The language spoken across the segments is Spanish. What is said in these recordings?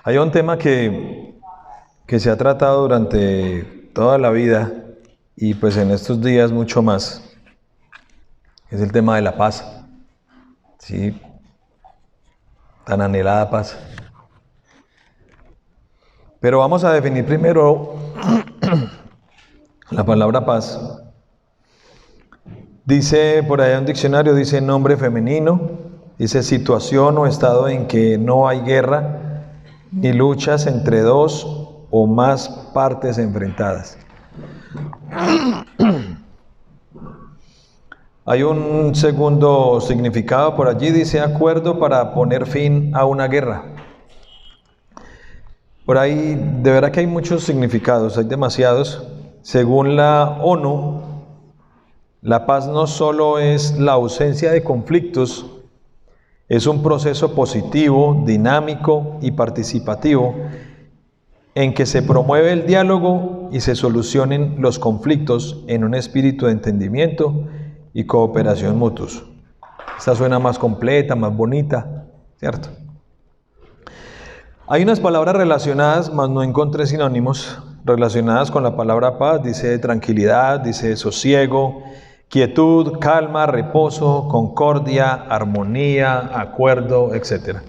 Hay un tema que se ha tratado durante toda la vida y pues en estos días mucho más. Es el tema de la paz. Sí, tan anhelada paz. Pero vamos a definir primero la palabra paz. Dice por allá un diccionario, dice nombre femenino, dice situación o estado en que no hay guerra ni luchas entre dos o más partes enfrentadas. Hay un segundo significado por allí, dice acuerdo para poner fin a una guerra. Por ahí, de verdad que hay muchos significados, hay demasiados. Según la ONU, la paz no solo es la ausencia de conflictos, es un proceso positivo, dinámico y participativo en que se promueve el diálogo y se solucionen los conflictos en un espíritu de entendimiento y cooperación mutuos. Esta suena más completa, más bonita, ¿cierto? Hay unas palabras relacionadas, mas no encontré sinónimos, relacionadas con la palabra paz. Dice tranquilidad, dice sosiego, quietud, calma, reposo, concordia, armonía, acuerdo, etc.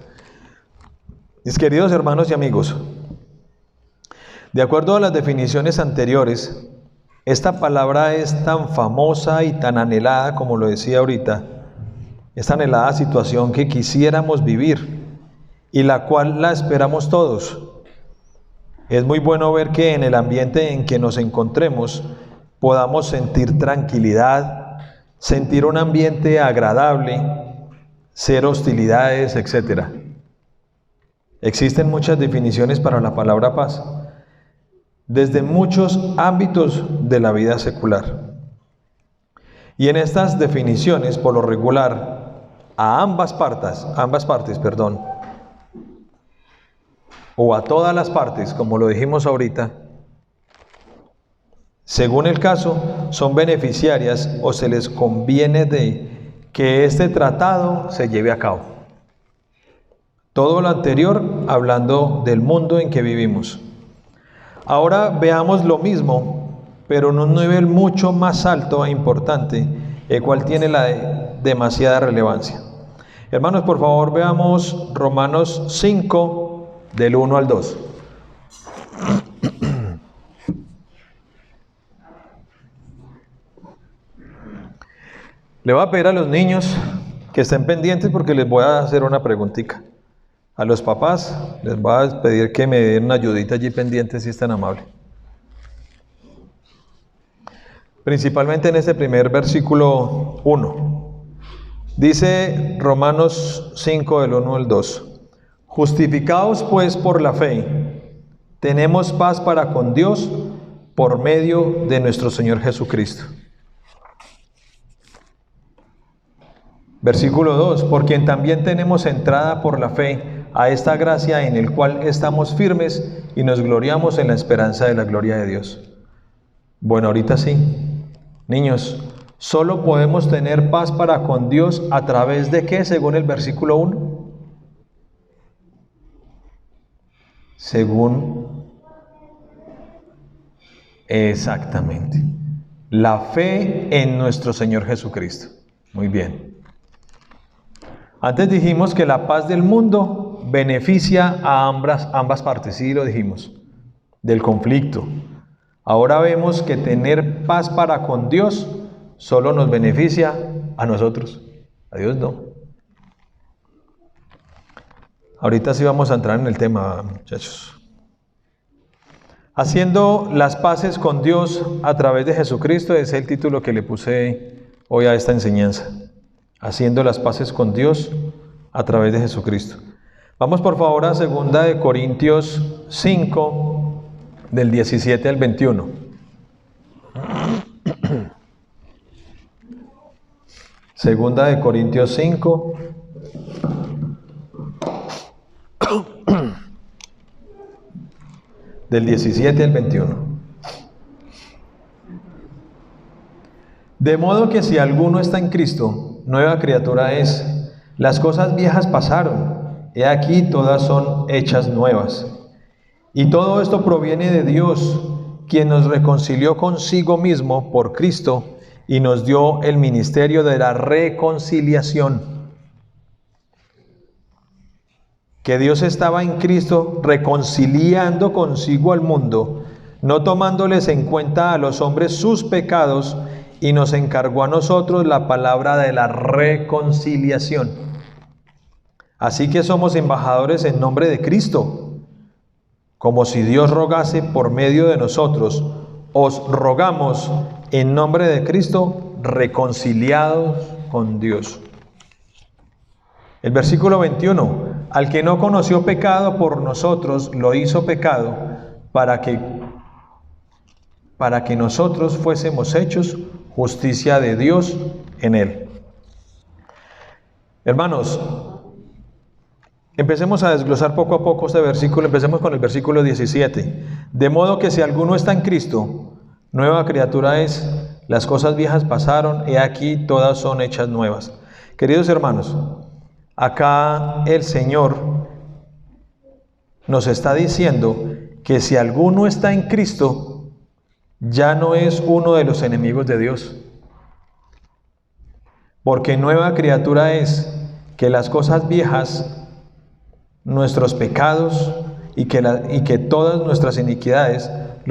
Mis queridos hermanos y amigos, de acuerdo a las definiciones anteriores, esta palabra es tan famosa y tan anhelada, como lo decía ahorita, esta anhelada situación que quisiéramos vivir y la cual la esperamos todos. Es muy bueno ver que en el ambiente en que nos encontremos podamos sentir tranquilidad, sentir un ambiente agradable, cero hostilidades, etc. Existen muchas definiciones para la palabra paz, desde muchos ámbitos de la vida secular. Y en estas definiciones, por lo regular, a ambas partes, o a todas las partes, como lo dijimos ahorita, según el caso, son beneficiarias o se les conviene de que este tratado se lleve a cabo. Todo lo anterior hablando del mundo en que vivimos. Ahora veamos lo mismo, pero en un nivel mucho más alto e importante, el cual tiene demasiada relevancia. Hermanos, por favor, veamos Romanos 5, del 1 al 2. Le voy a pedir a los niños que estén pendientes porque les voy a hacer una preguntita. A los papás les voy a pedir que me den una ayudita allí pendiente si es tan amable. Principalmente en este primer versículo 1. Dice Romanos 5 del 1 al 2. Justificados pues por la fe, tenemos paz para con Dios por medio de nuestro Señor Jesucristo. Versículo 2. Por quien también tenemos entrada por la fe a esta gracia en el cual estamos firmes y nos gloriamos en la esperanza de la gloria de Dios. Bueno, ahorita sí. Niños, solo podemos tener paz para con Dios a través de ¿qué? Según el versículo 1. Según exactamente la fe en nuestro Señor Jesucristo. Muy bien. Antes dijimos que la paz del mundo beneficia a ambas partes, sí lo dijimos, del conflicto. Ahora vemos que tener paz para con Dios solo nos beneficia a nosotros, a Dios no. Ahorita sí vamos a entrar en el tema, muchachos. Haciendo las paces con Dios a través de Jesucristo es el título que le puse hoy a esta enseñanza. Haciendo las paces con Dios a través de Jesucristo. Vamos por favor a 2 Corintios 5, del 17 al 21. Segunda de Corintios 5, del 17 al 21. De modo que si alguno está en Cristo, nueva criatura es. Las cosas viejas pasaron, he aquí todas son hechas nuevas. Y todo esto proviene de Dios, quien nos reconcilió consigo mismo por Cristo y nos dio el ministerio de la reconciliación. Que Dios estaba en Cristo reconciliando consigo al mundo, no tomándoles en cuenta a los hombres sus pecados, y nos encargó a nosotros la palabra de la reconciliación. Así que somos embajadores en nombre de Cristo, como si Dios rogase por medio de nosotros. Os rogamos en nombre de Cristo, reconciliados con Dios. El versículo 21, al que no conoció pecado por nosotros, lo hizo pecado, para que nosotros fuésemos hechos justicia de Dios en él. Hermanos, empecemos a desglosar poco a poco este versículo. Empecemos con el versículo 17. De modo que si alguno está en Cristo, nueva criatura es, las cosas viejas pasaron, he aquí todas son hechas nuevas. Queridos hermanos, acá el Señor nos está diciendo que si alguno está en Cristo, ya no es uno de los enemigos de Dios. Porque nueva criatura es, que las cosas viejas, nuestros pecados y que todas nuestras iniquidades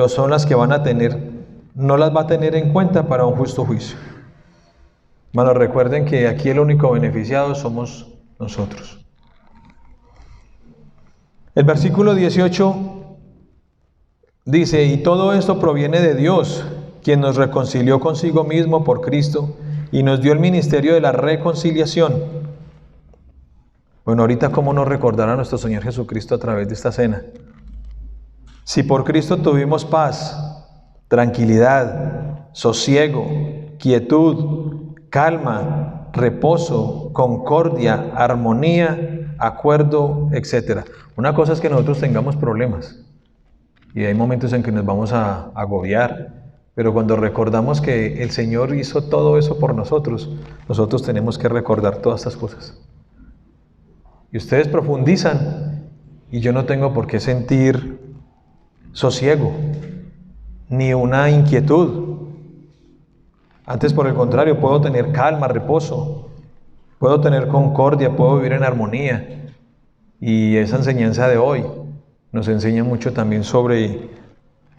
son las que van a tener, no las va a tener en cuenta para un justo juicio. Hermanos, recuerden que aquí el único beneficiado somos nosotros. El versículo 18 dice, y todo esto proviene de Dios, quien nos reconcilió consigo mismo por Cristo y nos dio el ministerio de la reconciliación. Bueno, ahorita cómo no recordar a nuestro Señor Jesucristo a través de esta cena. Si por Cristo tuvimos paz, tranquilidad, sosiego, quietud, calma, reposo, concordia, armonía, acuerdo, etc. Una cosa es que nosotros tengamos problemas. Y hay momentos en que nos vamos a agobiar, pero cuando recordamos que el Señor hizo todo eso por nosotros, nosotros tenemos que recordar todas estas cosas. Y ustedes profundizan, y yo no tengo por qué sentir sosiego, ni una inquietud. Antes, por el contrario, puedo tener calma, reposo, puedo tener concordia, puedo vivir en armonía. Y esa enseñanza de hoy nos enseña mucho también sobre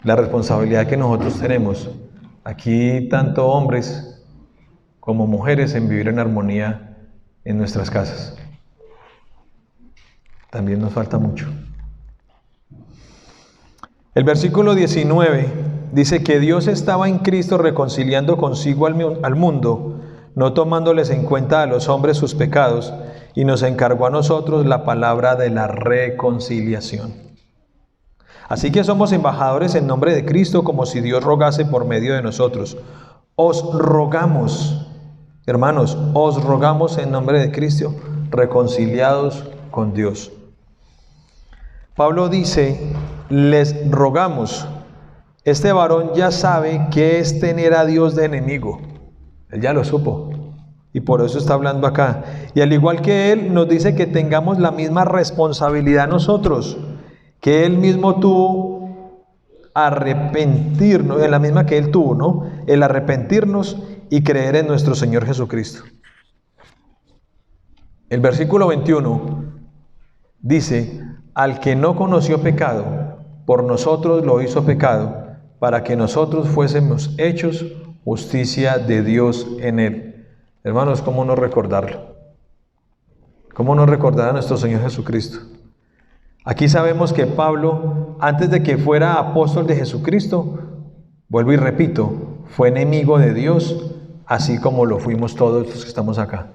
la responsabilidad que nosotros tenemos, aquí tanto hombres como mujeres, en vivir en armonía en nuestras casas. También nos falta mucho. El versículo 19 dice que Dios estaba en Cristo reconciliando consigo al mundo, no tomándoles en cuenta a los hombres sus pecados, y nos encargó a nosotros la palabra de la reconciliación. Así que somos embajadores en nombre de Cristo, como si Dios rogase por medio de nosotros. Os rogamos, hermanos, os rogamos en nombre de Cristo, reconciliados con Dios. Pablo dice, les rogamos. Este varón ya sabe qué es tener a Dios de enemigo. Él ya lo supo. Y por eso está hablando acá. Y al igual que él, nos dice que tengamos la misma responsabilidad nosotros, que él mismo tuvo, arrepentirnos, en la misma que él tuvo, ¿no? El arrepentirnos y creer en nuestro Señor Jesucristo. El versículo 21 dice, al que no conoció pecado, por nosotros lo hizo pecado, para que nosotros fuésemos hechos justicia de Dios en él. Hermanos, ¿cómo no recordarlo? ¿Cómo no recordar a nuestro Señor Jesucristo? Aquí sabemos que Pablo, antes de que fuera apóstol de Jesucristo, vuelvo y repito, fue enemigo de Dios, así como lo fuimos todos los que estamos acá.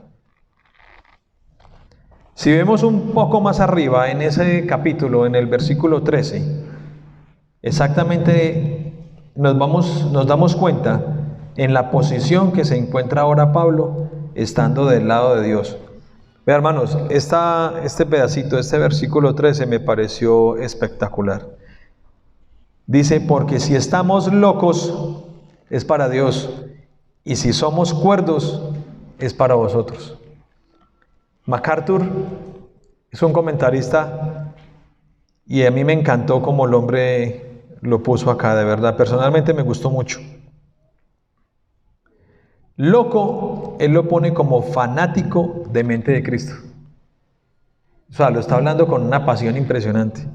Si vemos un poco más arriba en ese capítulo, en el versículo 13, exactamente nos damos cuenta en la posición que se encuentra ahora Pablo, estando del lado de Dios. Vean, hermanos, este pedacito, este versículo 13 me pareció espectacular. Dice, porque si estamos locos, es para Dios, y si somos cuerdos, es para vosotros. MacArthur Es un comentarista y a mí me encantó como el hombre lo puso acá, de verdad. Personalmente me gustó mucho. Loco, él lo pone como fanático de mente de Cristo. O sea, lo está hablando con una pasión impresionante.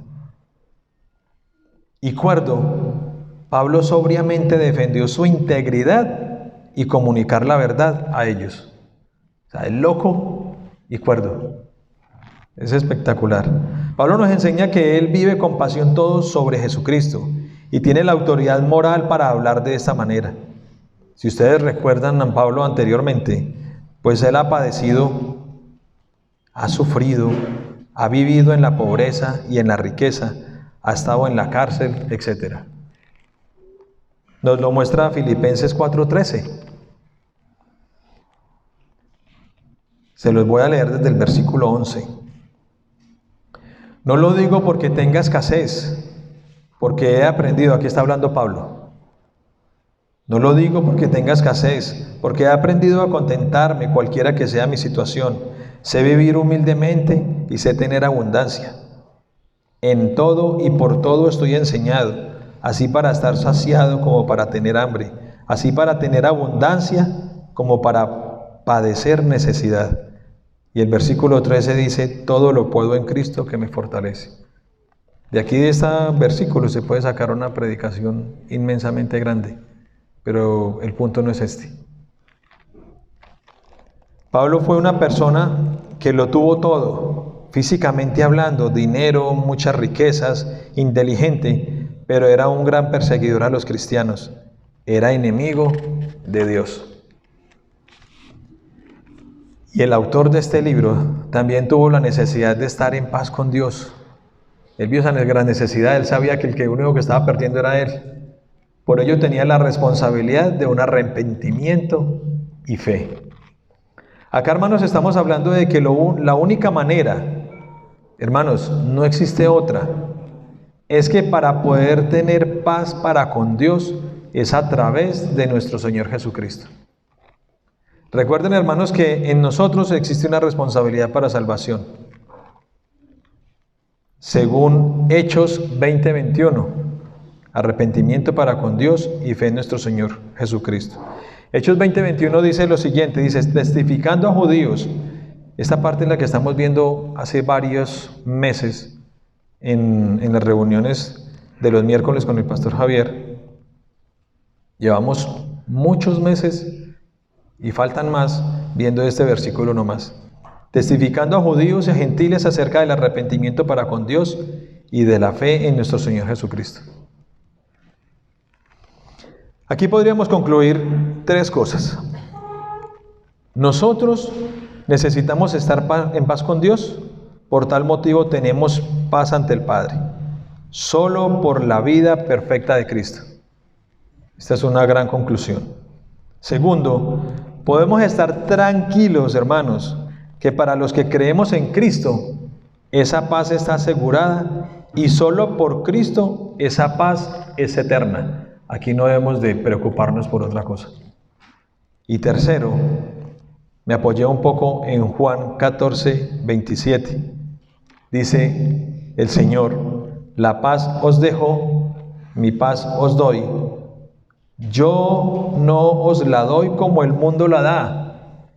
Y cuerdo, Pablo sobriamente defendió su integridad y comunicar la verdad a ellos. O sea, es loco y cuerdo. Es espectacular. Pablo nos enseña que él vive con pasión todo sobre Jesucristo y tiene la autoridad moral para hablar de esta manera. Si ustedes recuerdan a Pablo anteriormente, pues él ha padecido, ha sufrido, ha vivido en la pobreza y en la riqueza, ha estado en la cárcel, etc. Nos lo muestra Filipenses 4:13. Se los voy a leer desde el versículo 11. No lo digo porque tenga escasez, porque he aprendido, aquí está hablando Pablo. No lo digo porque tenga escasez, porque he aprendido a contentarme cualquiera que sea mi situación. Sé vivir humildemente y sé tener abundancia. En todo y por todo estoy enseñado, así para estar saciado como para tener hambre, así para tener abundancia como para padecer necesidad. Y el versículo 13 dice, todo lo puedo en Cristo que me fortalece. De aquí de este versículo se puede sacar una predicación inmensamente grande, pero el punto no es este. Pablo fue una persona que lo tuvo todo, físicamente hablando, dinero, muchas riquezas, inteligente, pero era un gran perseguidor a los cristianos. Era enemigo de Dios. Y el autor de este libro también tuvo la necesidad de estar en paz con Dios. Él vio esa gran necesidad, él sabía que el único que estaba perdiendo era él. Por ello tenía la responsabilidad de un arrepentimiento y fe. Acá, hermanos, estamos hablando de que la única manera, hermanos, no existe otra, es que para poder tener paz para con Dios es a través de nuestro Señor Jesucristo. Recuerden, hermanos, que en nosotros existe una responsabilidad para salvación. Según Hechos 20:21, arrepentimiento para con Dios y fe en nuestro Señor Jesucristo. Hechos 20:21 dice lo siguiente, dice, testificando a judíos, esta parte es la que estamos viendo hace varios meses en las reuniones de los miércoles con el pastor Javier. Llevamos muchos meses y faltan más viendo este versículo nomás. Testificando a judíos y a gentiles acerca del arrepentimiento para con Dios y de la fe en nuestro Señor Jesucristo. Aquí podríamos concluir tres cosas. Nosotros necesitamos estar en paz con Dios, por tal motivo tenemos paz ante el Padre, solo por la vida perfecta de Cristo. Esta es una gran conclusión. Segundo, podemos estar tranquilos, hermanos, que para los que creemos en Cristo, esa paz está asegurada y solo por Cristo esa paz es eterna. Aquí no debemos de preocuparnos por otra cosa. Y tercero, me apoyé un poco en Juan 14:27. Dice el Señor, la paz os dejo, mi paz os doy. Yo no os la doy como el mundo la da.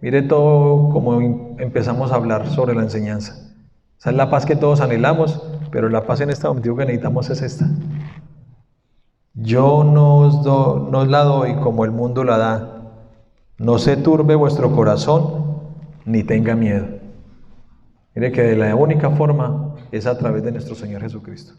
Mire todo como empezamos a hablar sobre la enseñanza. Esa es la paz que todos anhelamos, pero la paz en este momento que necesitamos es esta. Yo no os la doy como el mundo la da. No se turbe vuestro corazón, ni tenga miedo. Mire que de la única forma es a través de nuestro Señor Jesucristo.